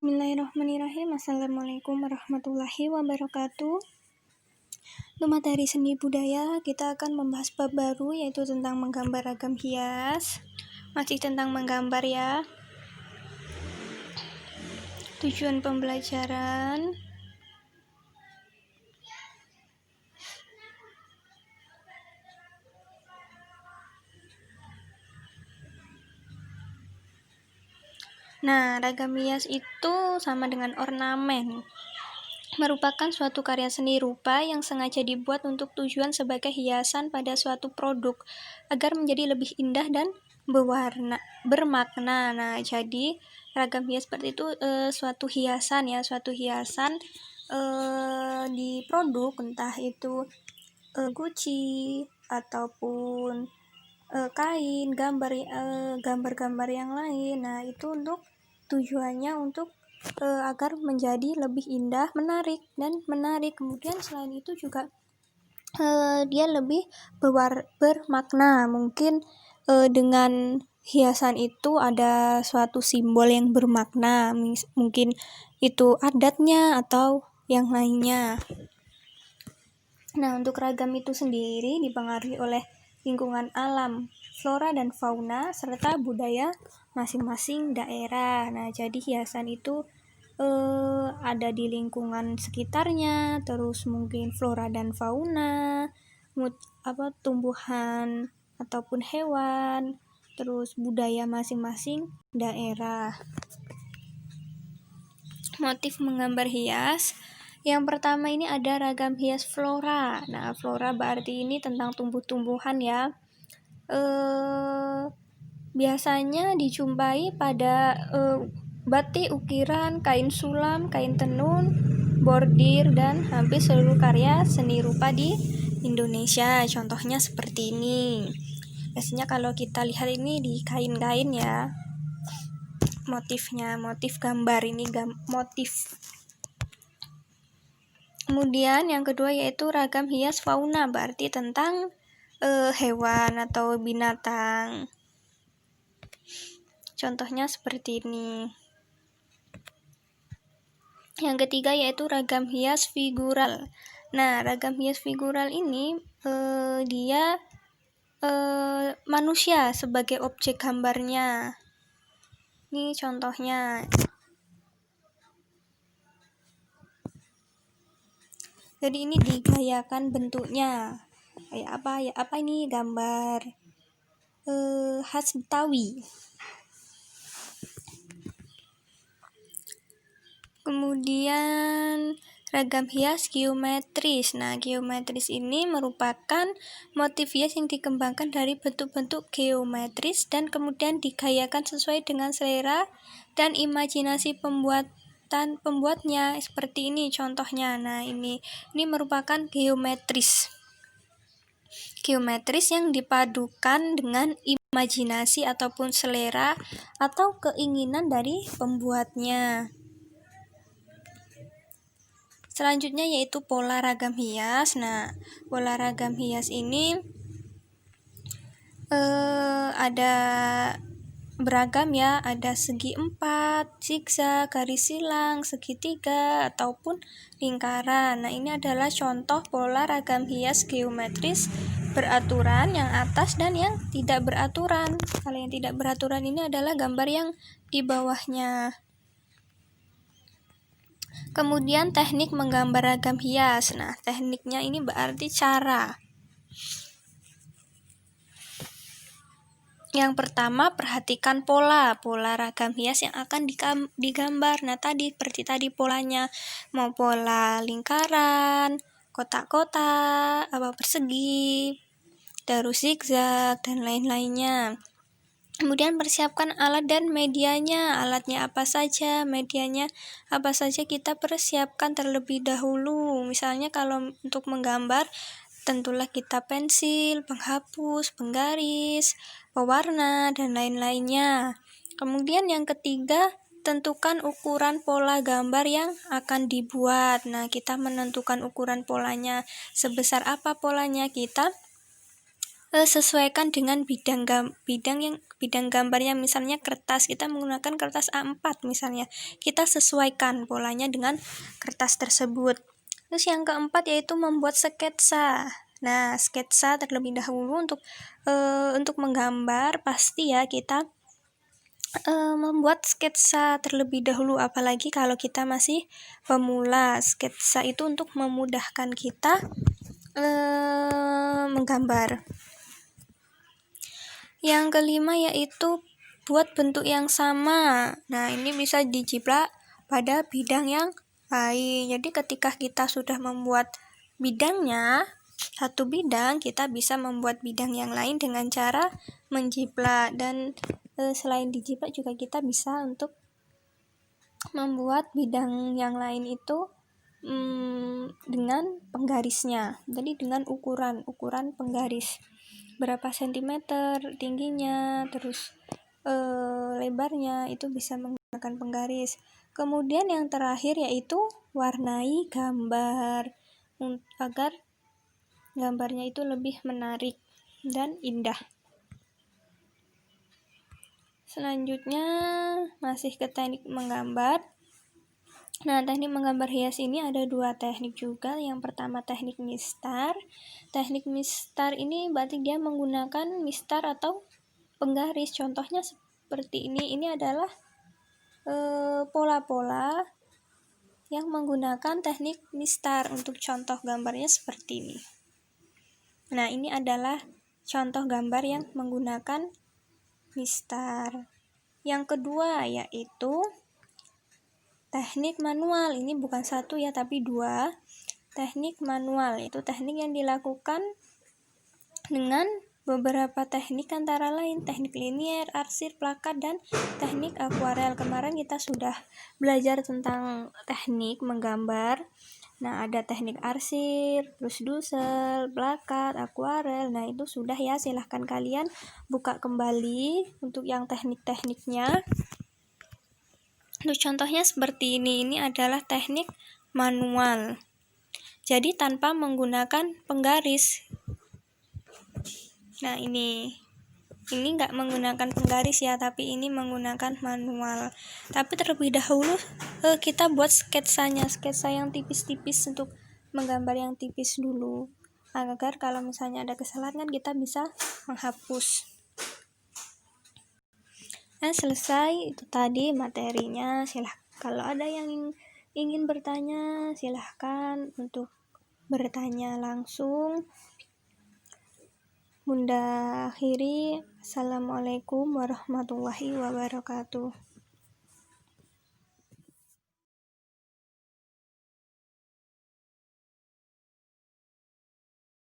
Bismillahirrahmanirrahim. Assalamualaikum warahmatullahi wabarakatuh. Untuk materi seni budaya, kita akan membahas bab baru, yaitu tentang menggambar ragam hias. Masih tentang menggambar ya. Tujuan pembelajaran. Nah, ragam hias itu sama dengan ornamen. Merupakan suatu karya seni rupa yang sengaja dibuat untuk tujuan sebagai hiasan pada suatu produk agar menjadi lebih indah dan bermakna. Nah, jadi ragam hias seperti itu suatu hiasan di produk, entah itu guci ataupun kain, gambar-gambar yang lain. Nah, itu untuk tujuannya untuk agar menjadi lebih indah, menarik. Kemudian selain itu juga dia lebih bermakna. Mungkin dengan hiasan itu ada suatu simbol yang bermakna, mungkin itu adatnya atau yang lainnya. Nah, untuk ragam itu sendiri dipengaruhi oleh lingkungan alam, flora dan fauna, serta budaya masing-masing daerah. Nah, jadi hiasan itu ada di lingkungan sekitarnya, terus mungkin flora dan fauna, tumbuhan ataupun hewan, terus budaya masing-masing daerah. Motif menggambar hias. Yang pertama ini ada ragam hias flora. Nah, flora berarti ini tentang tumbuh-tumbuhan ya. Biasanya dijumpai pada batik, ukiran, kain sulam, kain tenun, bordir, dan hampir seluruh karya seni rupa di Indonesia. Contohnya seperti ini. Biasanya kalau kita lihat ini di kain-kain ya, motifnya, motif gambar ini motif. Kemudian yang kedua yaitu ragam hias fauna, berarti tentang hewan atau binatang. Contohnya seperti ini. Yang ketiga yaitu ragam hias figural. Nah, ragam hias figural ini dia manusia sebagai objek gambarnya. Ini contohnya. Jadi ini digayakan bentuknya. Kayak apa ini gambar khas Betawi. Kemudian ragam hias geometris. Nah, geometris ini merupakan motif hias yang dikembangkan dari bentuk-bentuk geometris dan kemudian digayakan sesuai dengan selera dan imajinasi pembuatnya. Seperti ini contohnya. Nah, ini merupakan geometris yang dipadukan dengan imajinasi ataupun selera atau keinginan dari pembuatnya. Selanjutnya yaitu pola ragam hias. Nah, pola ragam hias ini ada beragam ya, ada segi 4, zigzag, garis silang, segitiga, ataupun lingkaran. Nah, ini adalah contoh pola ragam hias geometris beraturan, yang atas dan yang tidak beraturan. Kalau yang tidak beraturan ini adalah gambar yang di bawahnya. Kemudian teknik menggambar ragam hias. Nah, tekniknya ini berarti cara. Yang pertama, perhatikan pola ragam hias yang akan digambar. Nah, seperti tadi polanya, mau pola lingkaran, kotak-kotak, persegi, terus zigzag, dan lain-lainnya. Kemudian persiapkan alat dan medianya. Alatnya apa saja, medianya apa saja, kita persiapkan terlebih dahulu. Misalnya kalau untuk menggambar, tentulah kita pensil, penghapus, penggaris, pewarna, dan lain-lainnya. Kemudian yang ketiga, tentukan ukuran pola gambar yang akan dibuat. Nah, kita menentukan ukuran polanya. Sebesar apa polanya, kita sesuaikan dengan bidang gambarnya. Misalnya kertas, kita menggunakan kertas A4 misalnya, kita sesuaikan polanya dengan kertas tersebut. Terus yang keempat yaitu membuat sketsa. Nah, sketsa terlebih dahulu untuk menggambar pasti ya kita membuat sketsa terlebih dahulu, apalagi kalau kita masih pemula. Sketsa itu untuk memudahkan kita menggambar. Yang kelima yaitu buat bentuk yang sama. Nah, ini bisa dijiplak pada bidang yang lain. Jadi ketika kita sudah membuat bidangnya, satu bidang, kita bisa membuat bidang yang lain dengan cara menjiplak. Dan selain dijiplak juga kita bisa untuk membuat bidang yang lain itu dengan penggarisnya. Jadi dengan ukuran penggaris, berapa sentimeter tingginya, terus lebarnya, itu bisa menggunakan penggaris. Kemudian yang terakhir yaitu warnai gambar agar gambarnya itu lebih menarik dan indah. Selanjutnya masih ke teknik menggambar. Nah, teknik menggambar hias ini ada dua teknik juga. Yang pertama teknik mistar. Teknik mistar ini berarti dia menggunakan mistar atau penggaris. Contohnya seperti ini. Ini adalah pola-pola yang menggunakan teknik mistar. Untuk contoh gambarnya seperti ini. Nah, ini adalah contoh gambar yang menggunakan mistar. Yang kedua yaitu teknik manual. Ini bukan satu ya, tapi dua. Teknik manual itu teknik yang dilakukan dengan beberapa teknik, antara lain teknik linier, arsir, plakat, dan teknik akuarel. Kemarin kita sudah belajar tentang teknik menggambar. Nah, ada teknik arsir, terus dusel, plakat, akuarel. Nah, itu sudah ya, silahkan kalian buka kembali untuk yang teknik-tekniknya. Untuk contohnya seperti ini. Ini adalah teknik manual. Jadi tanpa menggunakan penggaris. Nah, ini nggak menggunakan penggaris ya, tapi ini menggunakan manual. Tapi terlebih dahulu kita buat sketsanya, sketsa yang tipis-tipis, untuk menggambar yang tipis dulu, agar kalau misalnya ada kesalahan kita bisa menghapus. Nah, selesai itu tadi materinya. Kalau ada yang ingin bertanya, silahkan untuk bertanya langsung. Bunda akhiri, Assalamualaikum warahmatullahi wabarakatuh.